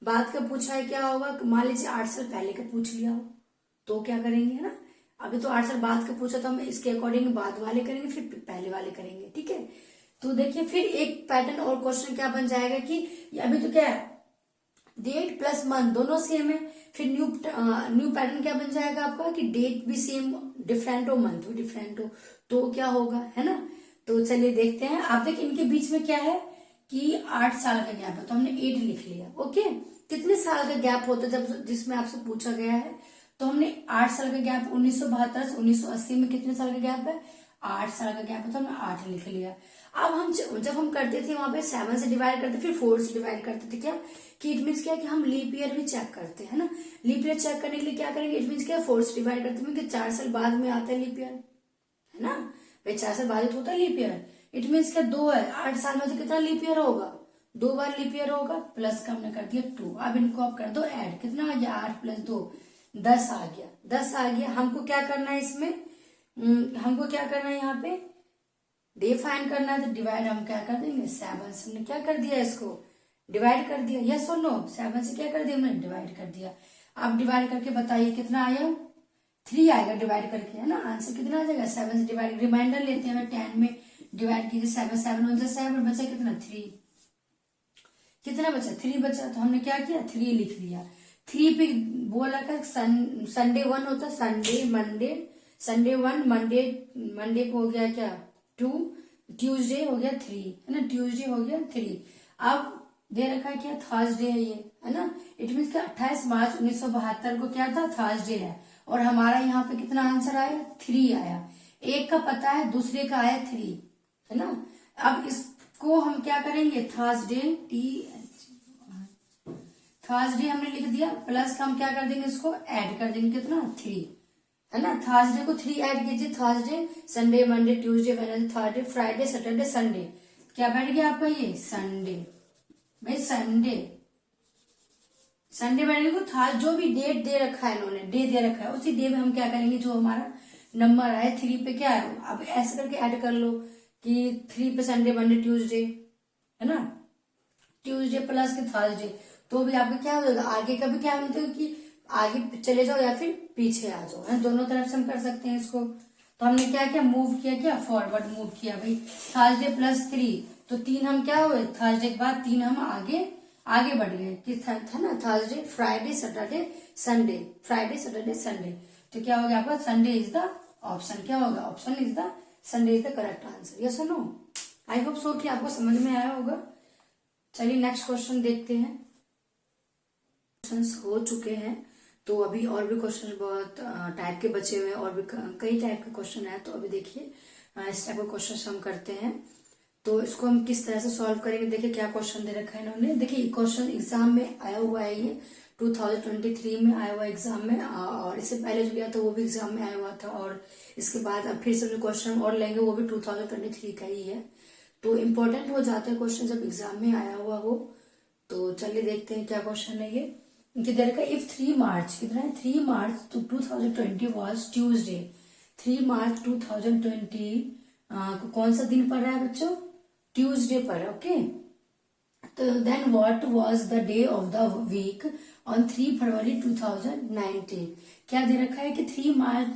बाद का पूछा है, क्या होगा, मान लीजिए 8 साल पहले का पूछ लिया हो तो क्या करेंगे, है ना। अभी तो 8 साल बाद का पूछा, तो हम इसके अकॉर्डिंग बाद वाले करेंगे, फिर पहले वाले करेंगे, ठीक है। तो देखिए फिर एक पैटर्न और क्वेश्चन क्या बन जाएगा कि अभी तो क्या है, डेट प्लस मंथ दोनों सेम है, फिर न्यू पैटर्न क्या बन जाएगा आपका कि डेट भी सेम डिफरेंट हो, मंथ भी डिफरेंट हो, तो क्या होगा, है ना। तो चलिए देखते हैं। आप देखिए इनके बीच में क्या है कि 8 साल का गैप है, तो हमने 8 लिख लिया, ओके। कितने साल का गैप होता है जब जिसमें आपसे पूछा गया है, तो हमने 8 साल का गैप 1972 से 1980 में कितने साल का गैप है, 8 साल का गैप है, तो हमने 8 लिख लिया। अब हम जब हम करते थे वहां पे 7 से डिवाइड करते, फिर 4 से डिवाइड करते थे, क्या कि इट मीन्स क्या कि हम लीप ईयर भी चेक करते हैं ना। लीप ईयर चेक करने के लिए क्या करेंगे, इट मीन्स क्या 4 से डिवाइड करते हैं, 4 साल बाद में आता है लीप ईयर, है ना। भाई 4 साल बाद होता है लीप ईयर, इट मीन्स क्या 2 है, 8 साल में तो कितना लीप ईयर होगा, 2 बार लीप ईयर होगा, प्लस का हमने कर दिया 2। अब इनको आप कर दो ऐड, कितना आ गया 8 + 2 10 आ गया, 10 आ गया। हमको क्या करना है इसमें, हमको क्या करना है यहाँ पे डे फाइंड करना है, तो डिवाइड हम क्या कर देंगे 7 से, हमने क्या कर दिया इसको डिवाइड कर दिया, यस और नो, 7 से क्या कर दिया हमने डिवाइड कर दिया। आप डिवाइड करके बताइए कितना आया, 3 आएगा डिवाइड करके, है ना। आंसर कितना आ जाएगा 7 से डिवाइड, रिमाइंडर लेते हैं 10 में डिवाइड कीजिए 7, 7 × 7 बचा कितना 3, कितना बचा 3 बचा, तो हमने क्या किया 3 लिख लिया। 3 पे बोला का संडे 1 होता, संडे मंडे, संडे 1, मंडे को हो गया क्या 2, ट्यूसडे हो गया 3, है ना, ट्यूसडे हो गया 3। अब दे रखा है क्या थर्सडे है ये, है ना। इट मीन्स 28 मार्च 1972 को क्या था थर्सडे है, और हमारा यहाँ पे कितना आंसर आया 3 आया। एक का पता है, दूसरे का आया 3, है ना। अब इसको हम क्या करेंगे थर्सडे थर्सडे हमने लिख दिया, प्लस का हम क्या कर देंगे इसको ऐड कर देंगे, कितना 3, है ना। थर्सडे को 3 ऐड कीजिए, Thursday Sunday Monday Tuesday Wednesday Thursday Friday Saturday Sunday, क्या बैठ गया आपका ये संडे। भाई संडे संडे मंडे को था, जो भी डेट दे रखा है इन्होंने, डे दे रखा है, उसी डे में हम क्या करेंगे, जो हमारा नंबर आए 3 पे क्या है, अब ऐसे करके ऐड कर लो कि 3 पे संडे मंडे ट्यूसडे है ना, ट्यूसडे प्लस के थर्सडे, तो भी आपका क्या हो जाएगा, आगे का भी क्या बोलते हो कि आगे चले जाओ या फिर पीछे आ जाओ, है दोनों तरफ से हम कर सकते हैं इसको। तो हमने क्या किया, मूव किया, क्या फॉरवर्ड मूव किया भाई, थर्सडे प्लस 3, तो 3 हम क्या हुए, थर्सडे के बाद 3 हम आगे आगे बढ़ गए कि था ना, Thursday Friday Saturday Sunday, Friday Saturday Sunday, तो क्या हो गया आपका, संडे इज द ऑप्शन, क्या होगा, option is the Sunday is the correct answer, yes और नो। आई होप सो कि आपको समझ में आया होगा। चलिए नेक्स्ट क्वेश्चन देखते हैं। क्वेश्चंस हो चुके हैं, तो अभी और भी क्वेश्चन बहुत टाइप के बचे हुए हैं, और भी कई टाइप के क्वेश्चन है, तो अभी देखिए इस टाइप के क्वेश्चन हम करते हैं। तो इसको हम किस तरह से सॉल्व करेंगे, देखिए क्या क्वेश्चन दे रखा है इन्होंने, देखिए क्वेश्चन एग्जाम में आया हुआ है, ये 2023 में आया हुआ एग्जाम में, और इससे पहले जो गया था वो भी एग्जाम में आया हुआ था, और इसके बाद अब फिर से जो क्वेश्चन और लेंगे वो भी 2023 का ही है। तो इम्पोर्टेंट हो जाते हैं क्वेश्चन जब एग्जाम में आया हुआ हो। तो चलिए देखते हैं क्या क्वेश्चन है ये। किधर का, इफ 3 मार्च, कितना है 3 मार्च तो 2020 वॉज ट्यूजडे, 3 मार्च 2020 को कौन सा दिन पड़ रहा है बच्चों, ट्यूजडे पर, ओके। तो then what was the day of the week on 3 February 2019, क्या दे रखा है कि 3 मार्च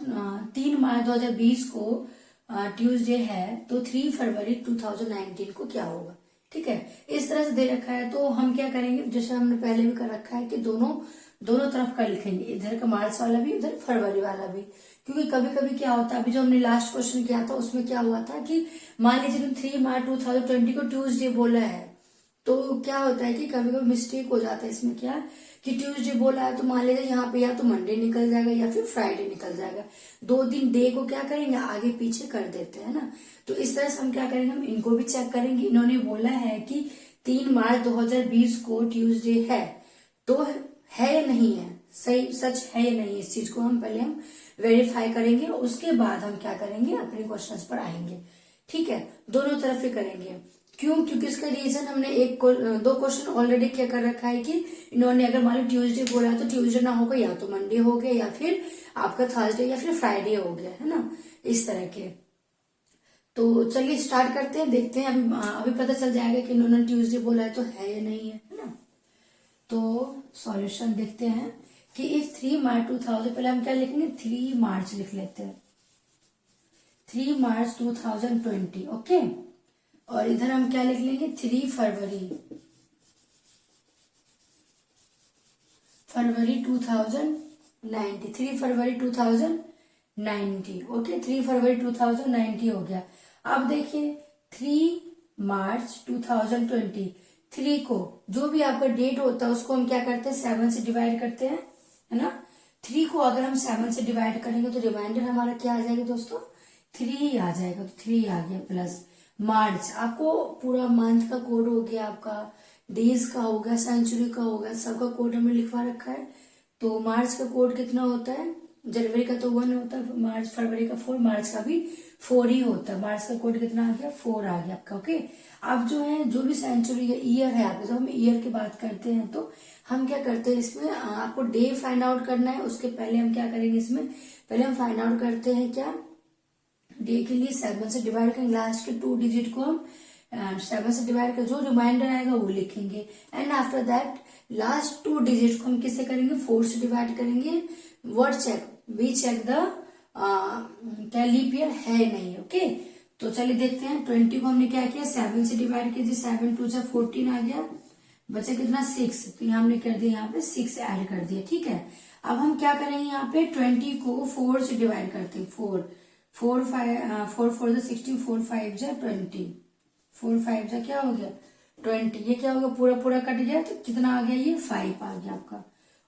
2020 को ट्यूसडे है, तो 3 फरवरी 2019 को क्या होगा, ठीक है, इस तरह से दे रखा है। तो हम क्या करेंगे, जैसे हमने पहले भी कर रखा है कि दोनों तरफ का लिखेंगे, इधर का मार्च वाला भी, इधर फरवरी वाला भी, क्योंकि कभी कभी क्या होता है, अभी जो हमने लास्ट क्वेश्चन किया था उसमें क्या हुआ था कि मान लीजिए 3 मार्च 2020 को ट्यूसडे बोला है, तो क्या होता है कि कभी कभी मिस्टेक हो जाता है इसमें, क्या कि ट्यूसडे बोला है तो मान लीजिए यहाँ पे या तो मंडे निकल जाएगा या फिर फ्राइडे निकल जाएगा, 2 दिन डे को क्या करेंगे आगे पीछे कर देते हैं ना। तो इस तरह से हम क्या करेंगे, हम इनको भी चेक करेंगे, इन्होंने बोला है कि 3 मार्च 2020 को ट्यूसडे है, तो है या नहीं है, सही सच है या नहीं, इस चीज को हम पहले वेरीफाई करेंगे, उसके बाद हम क्या करेंगे, अपने क्वेश्चंस पर आएंगे, ठीक है, दोनों तरफ ही करेंगे। क्यों, क्योंकि इसका रीजन हमने 2 क्वेश्चन ऑलरेडी क्या कर रखा है कि इन्होंने अगर मान लो ट्यूसडे बोला तो ट्यूसडे ना होगा, या तो मंडे हो गया या फिर आपका थर्सडे या फिर फ्राइडे हो गया, है ना, इस तरह के। तो चलिए स्टार्ट करते हैं, देखते हैं, अभी पता चल जाएगा कि इन्होंने ट्यूसडे बोला है तो है या नहीं है ना। तो सॉल्यूशन देखते हैं कि इफ 3 मार्च 2000, पहले हम क्या लिखेंगे, 3 मार्च लिख लेते हैं, 3 मार्च 2020, ओके, और इधर हम क्या लिख लेंगे, 3 फरवरी 2090, 3 फरवरी 2090, ओके, 3 फरवरी 2090 हो गया। अब देखिए 3 मार्च 2020, 3 को जो भी आपका डेट होता है उसको हम क्या करते हैं, 7 से डिवाइड करते हैं, है ना। 3 को अगर हम 7 से डिवाइड करेंगे तो रिमाइंडर हमारा क्या आ जाएगा दोस्तों, 3 आ जाएगा, तो 3 आ गया, प्लस मार्च, आपको पूरा मंथ का कोड हो गया, आपका डेज का हो गया, सेंचुरी का हो गया, सबका कोड हमने लिखवा रखा है। तो मार्च का कोड कितना होता है, जनवरी का तो 1 होता है, मार्च फरवरी का 4, मार्च का भी 4 ही होता है, मार्च का कोड कितना आ गया, 4 आ गया आपका, ओके। अब जो है, जो भी सेंचुरी है, ईयर है, आपके जब हम ईयर की बात करते हैं तो हम क्या करते हैं, इसमें आपको डे फाइंड आउट करना है, उसके पहले हम क्या करेंगे, इसमें पहले हम फाइंड आउट करते हैं क्या, डे के लिए 7 से डिवाइड करेंगे, लास्ट के 2 डिजिट को हम 7 से डिवाइड कर, जो रिमाइंडर आएगा वो लिखेंगे, and after that last 2 digit को हम किससे करेंगे, 4 से डिवाइड करेंगे। Word check, we check the क्या लीप ईयर है नहीं, ओके। तो चलिए देखते हैं, 20 को हमने क्या किया, 7 से डिवाइड कीजिए, 7 2 14 आ गया, बचा कितना 6, तो यहाँ हमने कर दिया, यहाँ पे 6 ऐड कर दिया, ठीक है। अब हम क्या करेंगे, यहाँ पे 20 को 4 से डिवाइड करते हैं, 4 4 4 16, 4 5 जा 20, 4 5 जा क्या हो गया 20, ये क्या होगा, पूरा पूरा कट गया, तो कितना आ गया, ये 5 आ गया आपका,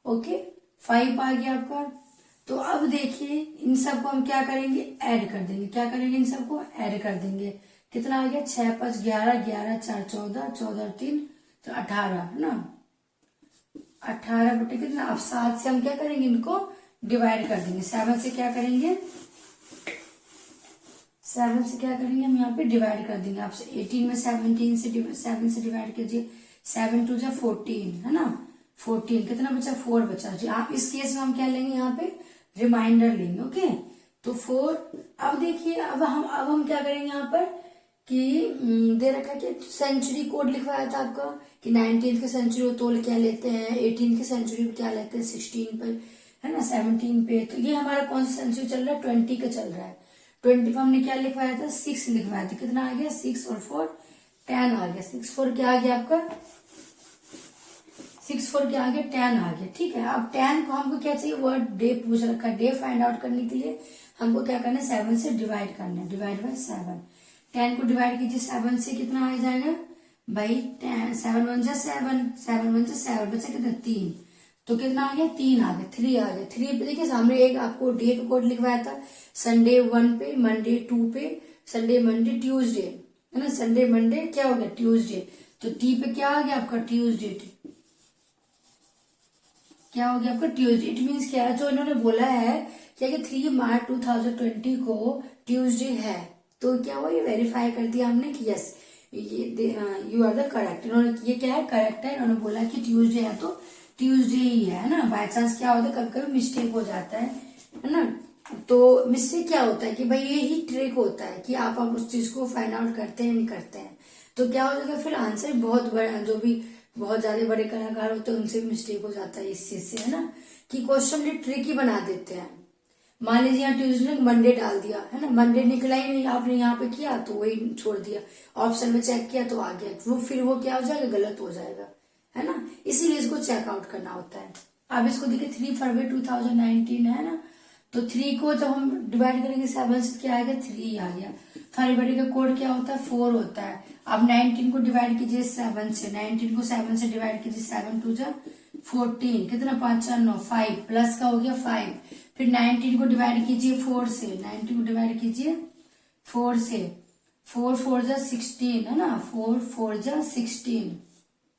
ओके, 5 आ गया आपका। तो अब देखिए इन सबको हम क्या करेंगे, ऐड कर देंगे, क्या करेंगे, इन सबको ऐड कर देंगे, कितना आ गया, 6 5 11, 11 4 14, 14 3 तो 18, है ना, 18 बटे कितना, अब 7 से हम क्या करेंगे, इनको डिवाइड कर देंगे, 7 से क्या करेंगे, 7 से क्या करेंगे, हम यहाँ पे डिवाइड कर देंगे, आपसे 18 में 7 से डिवाइड कीजिए, 7 2 जा 14, है ना, 14, कितना बचा 4 बचा जी। आप इस केस में हम क्या लेंगे यहाँ पे रिमाइंडर लेंगे। ओके, तो 4। अब देखिए अब हम क्या करेंगे यहाँ पर कि दे रखा है कि सेंचुरी कोड लिखवाया था आपका कि 19th की सेंचुरी हो तो क्या लेते हैं, 18th की सेंचुरी पे क्या लेते हैं 16 पे, है ना, 17 पे। तो ये हमारा कौन सा सेंचुरी चल रहा है 20 का चल रहा है। 20 पे हमने क्या लिखवाया था 6 लिखवाया था। कितना आ गया 6 और 4 10 आ गया। 6 4 क्या आ गया आपका 6 4 क्या आ गया 10 आ गया। ठीक है, अब 10 को हमको क्या चाहिए वर्ड डे पूछ रखा है। डे फाइंड आउट करने के लिए हमको क्या करना है 7 से डिवाइड करना है। डिवाइड बाय 7, 10 को डिवाइड कीजिए 7 से, कितना आ जाएगा भाई 7 1 जा 7, 7 1 जा 7, बचा कितना 3। तो कितना आ गया 3 आ गया, 3 आ गया। 3 पे देखिए सामने एक आपको डे का कोड लिखवाया था, संडे 1 पे, मंडे 2 पे, संडे मंडे ट्यूसडे, है ना, संडे मंडे क्या हो गया ट्यूसडे। तो टी पे क्या आ गया आपका ट्यूसडे, क्या हो गया आपका ट्यूसडे। इट मीन्स क्या है जो इन्होंने बोला है क्या कि 3 मार्च 2020 को ट्यूसडे है, तो क्या हुआ ये वेरीफाई कर दिया हमने कि यस ये यू आर द करेक्ट। इन्होंने ये क्या है करेक्ट है, इन्होंने बोला कि ट्यूसडे है तो ट्यूसडे ही है ना। बाय चांस क्या होता है कभी कभी मिस्टेक हो जाता है ना। तो मिस्टेक क्या होता है कि भाई ये ही ट्रिक होता है कि आप उस चीज को फाइंड आउट करते हैं नहीं करते हैं, तो क्या हो जाएगा फिर आंसर बहुत बड़ा, जो भी बहुत ज्यादा बड़े कलाकार होते हैं उनसे भी मिस्टेक हो जाता है इस चीज से, है ना, कि क्वेश्चन ट्रिक ही बना देते हैं। मान लीजिए यहाँ ट्यूजडे ने मंडे डाल दिया, है ना, मंडे निकला ही नहीं, आपने यहाँ पे किया तो वही छोड़ दिया, ऑप्शन में चेक किया तो आ गया, वो फिर वो क्या हो जाएगा गलत हो जाएगा, है ना, इसीलिए इसको चेकआउट करना होता है। अब इसको देखिए 3 फरवरी 2019 है ना, तो 3 को जब हम डिवाइड करेंगे 7 से क्या आएगा 3 आ गया। फरवरी का कोड क्या होता है 4 होता है। अब 19 को डिवाइड कीजिए 7 से, 19 को 7 से डिवाइड कीजिए 7 2 जा 14, कितना 5 4 9 5 प्लस का हो गया 5। फिर 19 को डिवाइड कीजिए 4 से, 19 को डिवाइड कीजिए 4 से, 4 4 जा 16, है ना, 4 4 जा 16,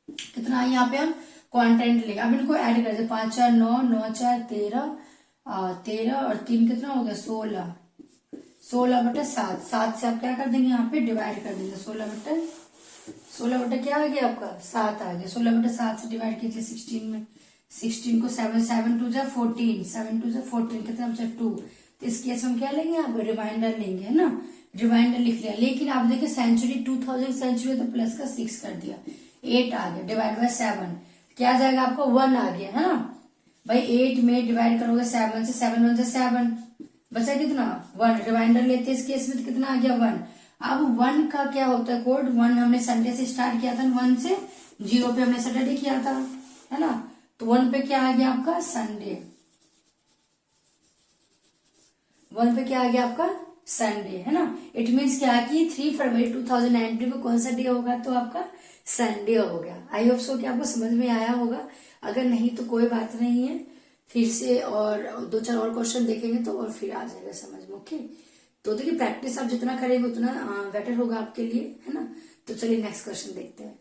कितना यहाँ पे हम क्वांटेंट लेंगे। अब इनको ऐड कर दे 5 4 9 9 4 13, 13 और 3 कितना हो गया 16, 16 बटे 7, 7 से आप क्या कर देंगे यहाँ पे डिवाइड कर देंगे, 16 बटे क्या आ गया आपका 7 आ गया। 16 बटे 7 से डिवाइड कीजिए 16 में, 16 को 7 7 2 जा 14, 7 2 जा 14, कितना बचा 2। तो इस केस में हम क्या लेंगे यहाँ पे रिमाइंडर लेंगे, है ना, रिमाइंडर लिख लिया। लेकिन आप देखिए सेंचुरी 2000 सेंचुरी तो प्लस का 6 कर दिया, 8 आ गया, डिवाइड बाय 7 क्या आ जाएगा आपका 1 आ गया, है ना भाई। 8 में डिवाइड करोगे 7 से, 7 1 जा 7, बचा कितना 1, रिमाइंडर लेते हैं इस केस में तो कितना आ गया 1। अब 1 का क्या होता है कोड, 1 हमने संडे से स्टार्ट किया था, 1 से 0 पे हमने सैटरडे किया था, है ना, तो 1 पे क्या आ गया आपका संडे, 1 पे क्या आ गया आपका संडे, है ना। इट मीन्स क्या कि 3 फरवरी 2019 को कौन सा डे होगा तो आपका संडे हो गया। आई होप सो कि आपको समझ में आया होगा, अगर नहीं तो कोई बात नहीं है, फिर से और 2 4 और क्वेश्चन देखेंगे तो और फिर आ जाएगा समझ में। ओके, तो देखिए प्रैक्टिस आप जितना करेंगे उतना बेटर होगा आपके लिए, है ना। तो चलिए नेक्स्ट क्वेश्चन देखते हैं।